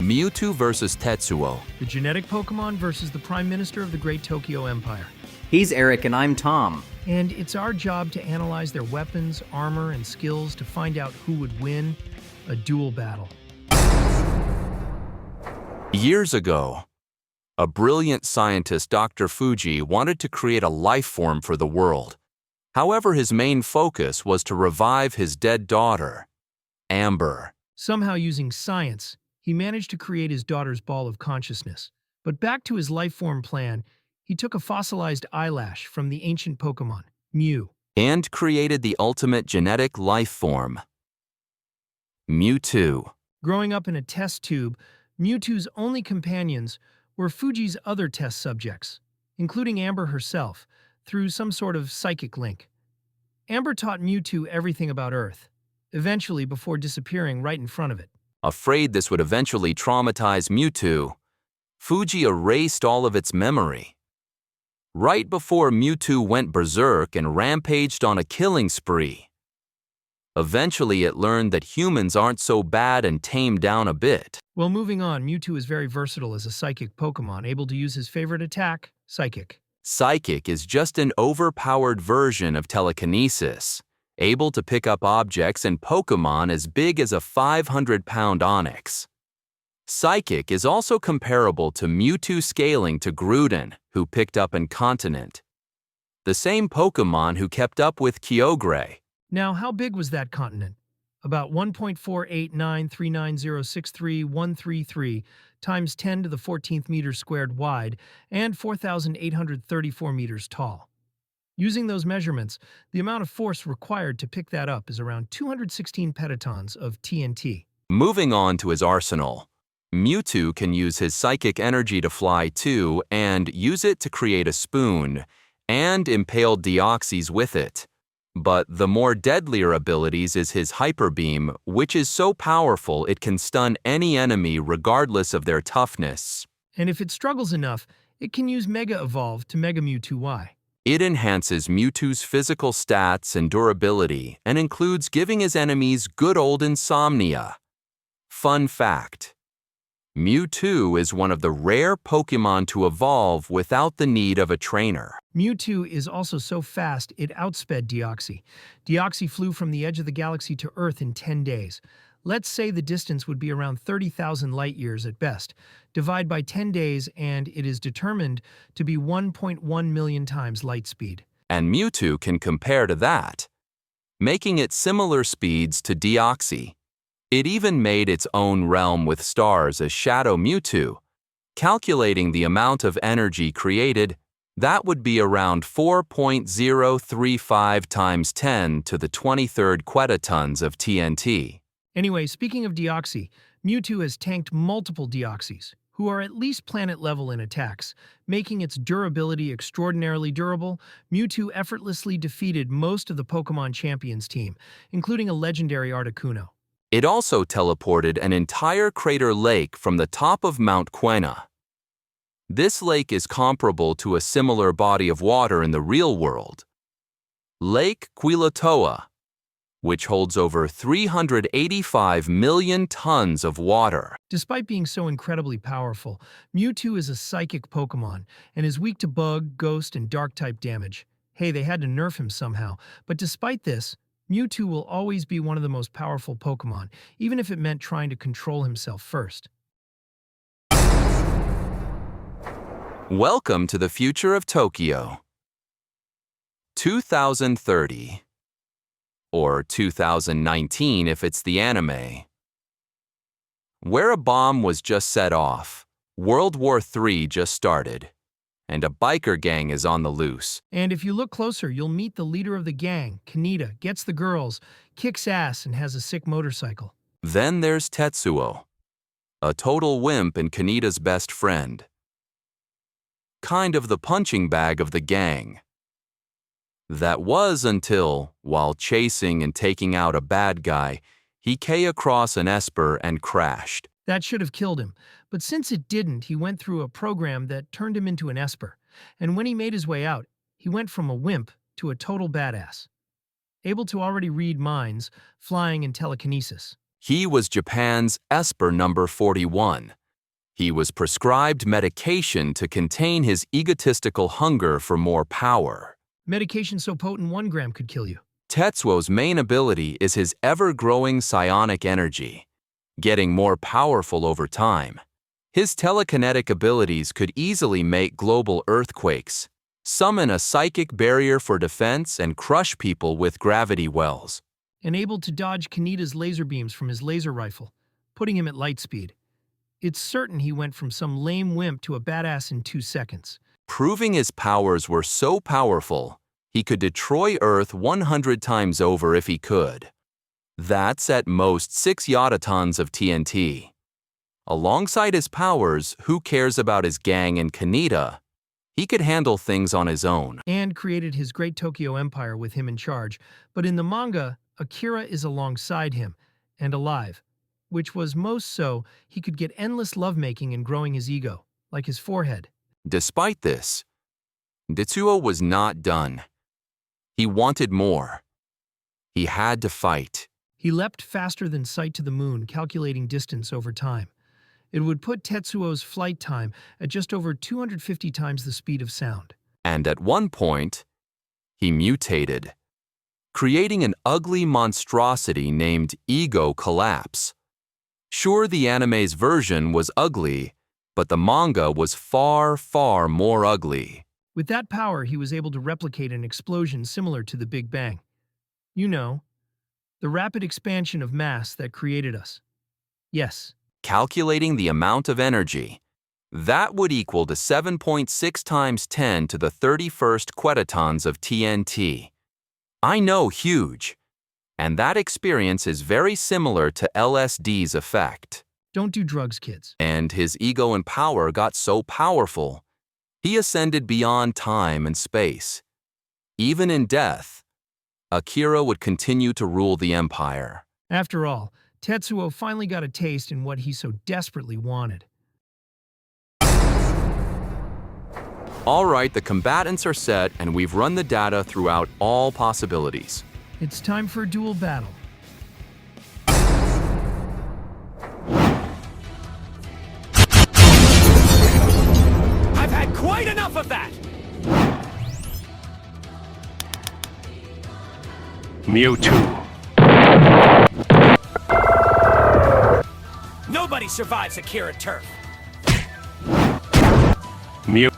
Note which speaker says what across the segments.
Speaker 1: Mewtwo versus Tetsuo.
Speaker 2: The genetic Pokémon versus the Prime Minister of the Great Tokyo Empire.
Speaker 3: He's Eric and I'm Tom.
Speaker 2: And it's our job to analyze their weapons, armor, and skills to find out who would win a duel battle.
Speaker 1: Years ago, a brilliant scientist, Dr. Fuji, wanted to create a life form for the world. However, his main focus was to revive his dead daughter, Amber.
Speaker 2: Somehow, using science, he managed to create his daughter's ball of consciousness. But back to his life form plan, he took a fossilized eyelash from the ancient Pokémon, Mew,
Speaker 1: And created the ultimate genetic life form, Mewtwo.
Speaker 2: Growing up in a test tube, Mewtwo's only companions were Fuji's other test subjects, including Amber herself, through some sort of psychic link. Amber taught Mewtwo everything about Earth, eventually before disappearing right in front of it.
Speaker 1: Afraid this would eventually traumatize Mewtwo, Fuji erased all of its memory. Right before Mewtwo went berserk and rampaged on a killing spree. Eventually, it learned that humans aren't so bad and tamed down a bit.
Speaker 2: Well, moving on, Mewtwo is very versatile as a psychic Pokémon, able to use his favorite attack, Psychic.
Speaker 1: Psychic is just an overpowered version of telekinesis, able to pick up objects and Pokémon as big as a 500-pound onyx. Psychic is also comparable to Mewtwo scaling to Grudin, who picked up Incontinent. The same Pokémon who kept up with Kyogre.
Speaker 2: Now, how big was that continent? About 1.48939063133 times 10 to the 14th meters squared wide and 4,834 meters tall. Using those measurements, the amount of force required to pick that up is around 216 petatons of TNT.
Speaker 1: Moving on to his arsenal, Mewtwo can use his psychic energy to fly too and use it to create a spoon and impale Deoxys with it. But the more deadlier abilities is his Hyper Beam, which is so powerful it can stun any enemy regardless of their toughness.
Speaker 2: And if it struggles enough, it can use Mega Evolve to Mega Mewtwo Y.
Speaker 1: It enhances Mewtwo's physical stats and durability and includes giving his enemies good old insomnia. Fun fact: Mewtwo is one of the rare Pokémon to evolve without the need of a trainer.
Speaker 2: Mewtwo is also so fast it outsped Deoxys. Deoxys flew from the edge of the galaxy to Earth in 10 days. Let's say the distance would be around 30,000 light-years at best. Divide by 10 days and it is determined to be 1.1 million times light speed.
Speaker 1: And Mewtwo can compare to that, making it similar speeds to Deoxys. It even made its own realm with stars as Shadow Mewtwo. Calculating the amount of energy created, that would be around 4.035 times 10 to the 23rd quetatons of TNT.
Speaker 2: Anyway, speaking of Deoxys, Mewtwo has tanked multiple Deoxys, who are at least planet level in attacks, making its durability extraordinarily durable. Mewtwo effortlessly defeated most of the Pokémon Champions team, including a legendary Articuno.
Speaker 1: It also teleported an entire crater lake from the top of Mount Quena. This lake is comparable to a similar body of water in the real world, Lake Quilotoa, which holds over 385 million tons of water.
Speaker 2: Despite being so incredibly powerful, Mewtwo is a psychic Pokémon and is weak to bug, ghost, and dark-type damage. Hey, they had to nerf him somehow, but despite this, Mewtwo will always be one of the most powerful Pokémon, even if it meant trying to control himself first.
Speaker 1: Welcome to the future of Tokyo. 2030. Or 2019 if it's the anime. Where a bomb was just set off, World War III just started, and a biker gang is on the loose.
Speaker 2: And if you look closer, you'll meet the leader of the gang, Kaneda, gets the girls, kicks ass, and has a sick motorcycle.
Speaker 1: Then there's Tetsuo, a total wimp and Kaneda's best friend. Kind of the punching bag of the gang. That was until, while chasing and taking out a bad guy, he came across an Esper and crashed.
Speaker 2: That should have killed him, but since it didn't, he went through a program that turned him into an Esper, and when he made his way out, he went from a wimp to a total badass. Able to already read minds, flying, and telekinesis.
Speaker 1: He was Japan's Esper number 41. He was prescribed medication to contain his egotistical hunger for more power.
Speaker 2: Medication so potent 1 gram could kill you.
Speaker 1: Tetsuo's main ability is his ever-growing psionic energy, getting more powerful over time. His telekinetic abilities could easily make global earthquakes, summon a psychic barrier for defense, and crush people with gravity wells.
Speaker 2: And able to dodge Kanita's laser beams from his laser rifle, putting him at light speed. It's certain he went from some lame wimp to a badass in 2 seconds.
Speaker 1: Proving his powers were so powerful, he could destroy Earth 100 times over if he could. That's at most 6 yotatons of TNT. Alongside his powers, who cares about his gang and Kanita? He could handle things on his own.
Speaker 2: And created his great Tokyo Empire with him in charge. But in the manga, Akira is alongside him, and alive. Which was most so, he could get endless lovemaking and growing his ego, like his forehead.
Speaker 1: Despite this, Tetsuo was not done. He wanted more. He had to fight.
Speaker 2: He leapt faster than sight to the moon, calculating distance over time. It would put Tetsuo's flight time at just over 250 times the speed of sound.
Speaker 1: And at one point, he mutated, creating an ugly monstrosity named Ego Collapse. Sure, the anime's version was ugly, but the manga was far, far more ugly.
Speaker 2: With that power, he was able to replicate an explosion similar to the Big Bang. You know, the rapid expansion of mass that created us. Yes.
Speaker 1: Calculating the amount of energy, that would equal to 7.6 times 10 to the 31st quintillions of TNT. I know, huge. And that experience is very similar to LSD's effect.
Speaker 2: Don't do drugs, kids.
Speaker 1: And his ego and power got so powerful, he ascended beyond time and space. Even in death, Akira would continue to rule the empire.
Speaker 2: After all, Tetsuo finally got a taste in what he so desperately wanted.
Speaker 1: All right, the combatants are set, and we've run the data throughout all possibilities.
Speaker 2: It's time for a duel battle.
Speaker 4: I've had quite enough of that!
Speaker 5: Mewtwo.
Speaker 4: Nobody survives Akira turf.
Speaker 5: Mew.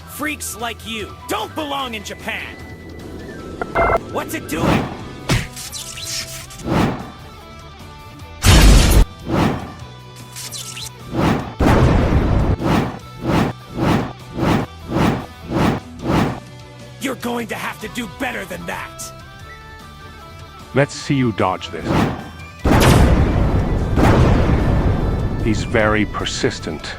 Speaker 4: Freaks like you don't belong in Japan. What's it doing? You're going to have to do better than that.
Speaker 5: Let's see you dodge this. He's very persistent.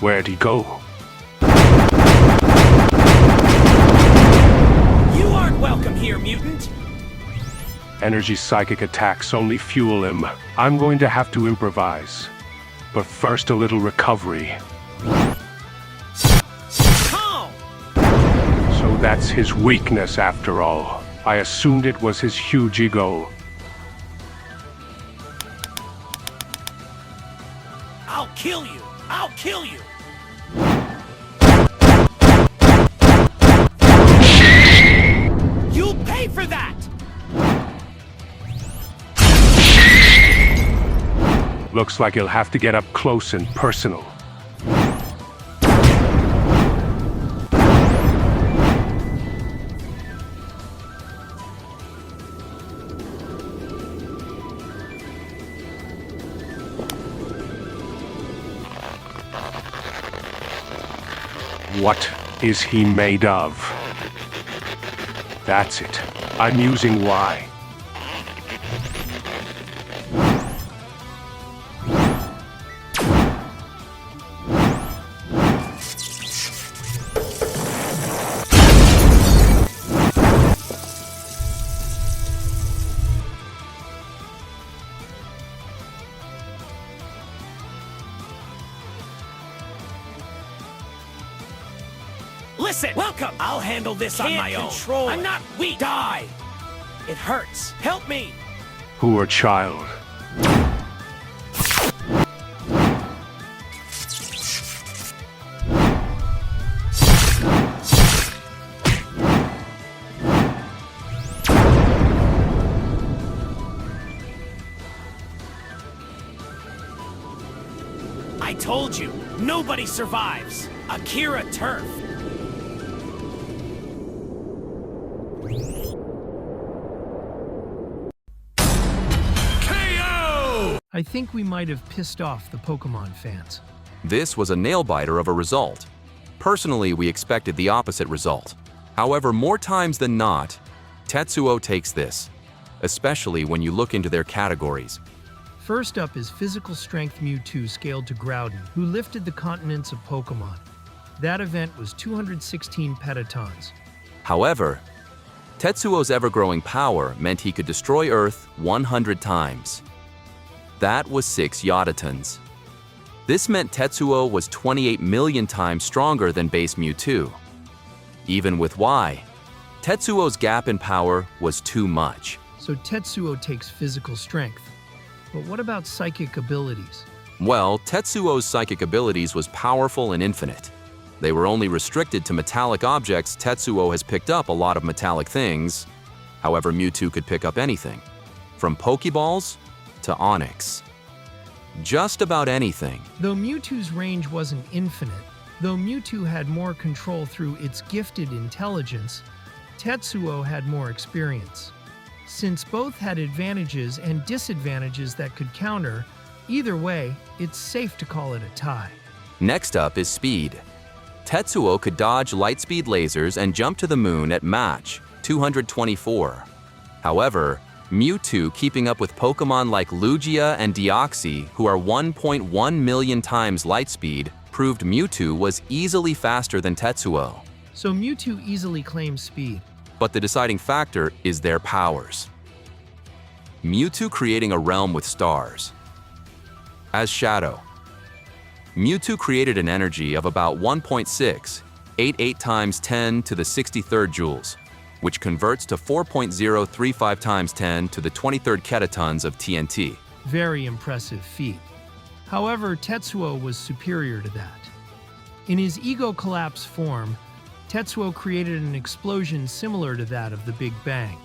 Speaker 5: Where'd he go?
Speaker 4: You aren't welcome here, mutant.
Speaker 5: Energy psychic attacks only fuel him. I'm going to have to improvise. But first, a little recovery.
Speaker 4: Calm!
Speaker 5: So that's his weakness after all. I assumed it was his huge ego.
Speaker 4: I'll kill you! I'll kill you! You'll pay for that!
Speaker 5: Looks like he'll have to get up close and personal. What is he made of? That's it. I'm using Y.
Speaker 4: listen! Welcome! I'll handle this on my own. I'm not weak! Die! It hurts. Help me!
Speaker 5: Poor child.
Speaker 4: I told you, nobody survives. Akira turf.
Speaker 2: I think we might have pissed off the Pokémon fans.
Speaker 1: This was a nail-biter of a result. Personally, we expected the opposite result. However, more times than not, Tetsuo takes this, especially when you look into their categories.
Speaker 2: First up is Physical Strength Mewtwo scaled to Groudon, who lifted the continents of Pokémon. That event was 216 petatons.
Speaker 1: However, Tetsuo's ever-growing power meant he could destroy Earth 100 times. That was 6 yotatons. This meant Tetsuo was 28 million times stronger than base Mewtwo. Even with Y, Tetsuo's gap in power was too much.
Speaker 2: So Tetsuo takes physical strength. But what about psychic abilities?
Speaker 1: Well, Tetsuo's psychic abilities was powerful and infinite. They were only restricted to metallic objects. Tetsuo has picked up a lot of metallic things. However, Mewtwo could pick up anything, from Pokeballs to Onyx. Just about anything.
Speaker 2: Though Mewtwo's range wasn't infinite, though Mewtwo had more control through its gifted intelligence, Tetsuo had more experience. Since both had advantages and disadvantages that could counter, either way, it's safe to call it a tie.
Speaker 1: Next up is speed. Tetsuo could dodge lightspeed lasers and jump to the moon at Mach 224. However, Mewtwo keeping up with Pokémon like Lugia and Deoxys, who are 1.1 million times lightspeed, proved Mewtwo was easily faster than Tetsuo.
Speaker 2: So Mewtwo easily claims speed.
Speaker 1: But the deciding factor is their powers. Mewtwo creating a realm with stars. As Shadow, Mewtwo created an energy of about 1.688 times 10 to the 63rd joules, which converts to 4.035 times 10 to the 23rd ketatons of TNT.
Speaker 2: Very impressive feat. However, Tetsuo was superior to that. In his ego collapse form, Tetsuo created an explosion similar to that of the Big Bang.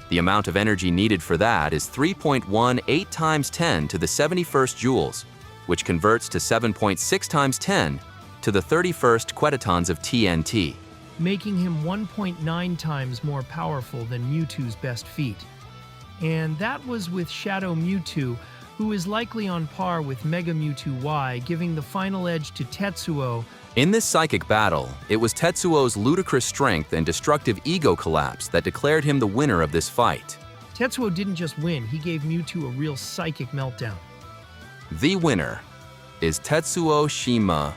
Speaker 1: The amount of energy needed for that is 3.18 times 10 to the 71st joules, which converts to 7.6 times 10 to the 31st ketatons of TNT.
Speaker 2: Making him 1.9 times more powerful than Mewtwo's best feat. And that was with Shadow Mewtwo, who is likely on par with Mega Mewtwo Y, giving the final edge to Tetsuo.
Speaker 1: In this psychic battle, it was Tetsuo's ludicrous strength and destructive ego collapse that declared him the winner of this fight.
Speaker 2: Tetsuo didn't just win, he gave Mewtwo a real psychic meltdown.
Speaker 1: The winner is Tetsuo Shima